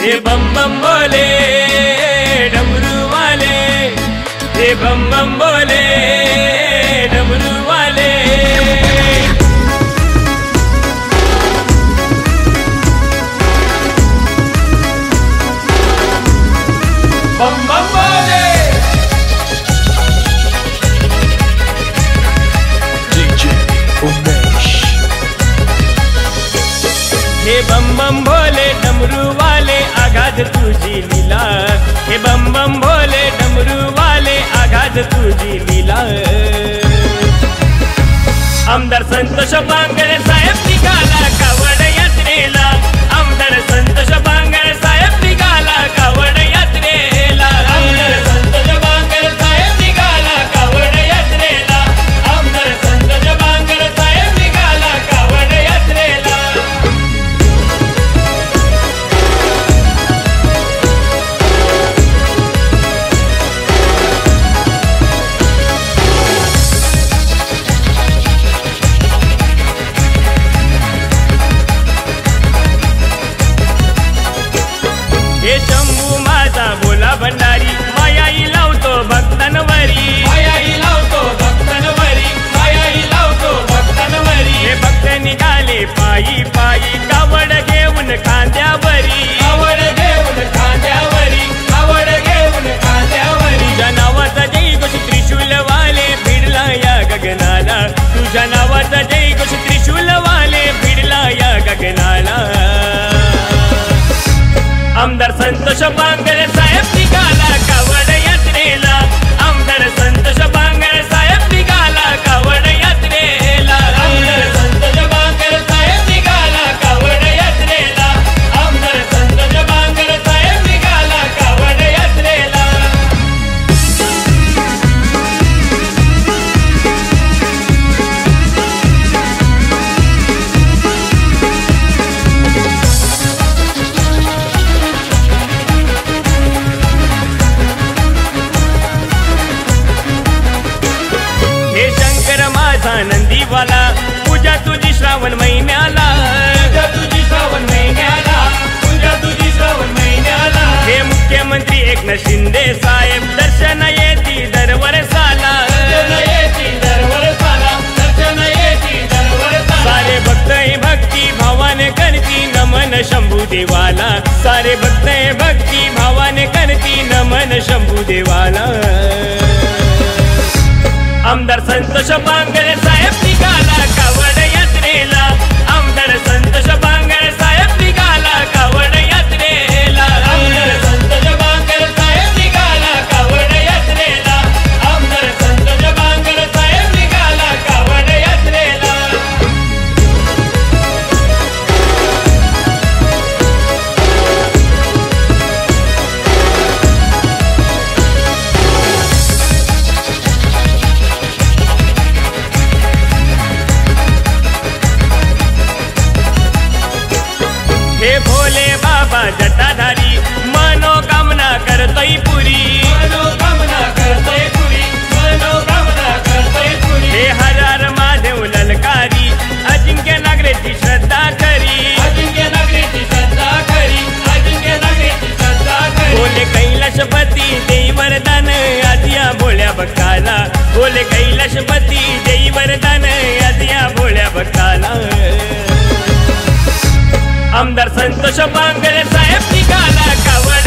हे बम बम बोले डमरू वाले, हे बम बम बोले डमरू वाले। बम बम बोले DJ उमेश। हे बम बम भोले डमरू वाले आगाध तुझी लीला, हे बम बम भोले डमरू वाले आगाध तुझी लीला। आमदार संतोष बांगरे साहेब निघाला कावड यात्रेला, आमदार संतोष बांगरे साहेब निघाला कावड यात्रेला, आमदार संतोष बांगरे साहेब निघाला कावड यात्रेला, आमदार संतोष बांगरे साहेब निघाला कावड यात्रेला। हे शंभू माझा बोला भंडारी, मायाई लावतो भक्तांवरी, मायाई लावतो भक्तांवरी, मायाई लावतो भक्तांवरी। हे भक्त निघाले पायी पायी कावड घेऊन खांद्यावरी, कावड घेऊन खांद्यावरी, कावड घेऊन खांद्यावरी। तुझ्या नावाचा जय घोष त्रिशूल वाले भिडला या गगनाला, तुझ्या नावाचा जय घोष त्रिशूल वाले भिडला या गगनाला। आमदार संतोष बांगरे साहेब निघाला कावड यात्रेला, आमदार संतोष बांगरे साहेब निघाला कावड यात्रेला, आमदार संतोष बांगरे साहेब निघाला कावड यात्रेला, आमदार संतोष बांगरे साहेब निघाला कावड यात्रेला। हे शंकर माझा नंदीवाला पूजा तुझी श्रावण महिन्याला, पूजा तुझी श्रावण महिन्याला, पूजा तुझी श्रावण महिन्याला। हे मुख्यमंत्री एकनाथ शिंदे साहेब दर्शन येती दरवर्षाला, दर्शन येती दरवर्षाला, दर्शन येती दरवर्षाला। सारे भक्त हे भक्ती भावाने करती नमन शंभू देवाला, सारे भक्त हे भक्ती भावाने करती नमन शंभू देवाला। आमदार संतोष बांगरे साहेब निघाला कावड यात्रेला, आमदार संतोष बांगरे साहेब निघाला कावड यात्रेला, आमदार संतोष बांगरे साहेब निघाला कावड यात्रेला, आमदार संतोष बांगरे साहेब निघाला कावड यात्रेला। हे भोले बाबा जटाधारी मनोकामना करतोय पुरी, मनोकामना करतोय पुरी, मनोकामना करतोय पुरी। हे हरार महादेव ललकारी अजिंक्य नागरेची श्रद्धा करी, अजिंक्य नागरेची श्रद्धा करी, अजिंक्य नागरेची श्रद्धा करी। भोले कैलाशपती देई वरदान आदिया भोळ्या भक्ताला, भोले कैलाशपती देई वरदान आदिया भोळ्या भक्ताला। आमदार संतोष बांगरे साहेब निघाला कावड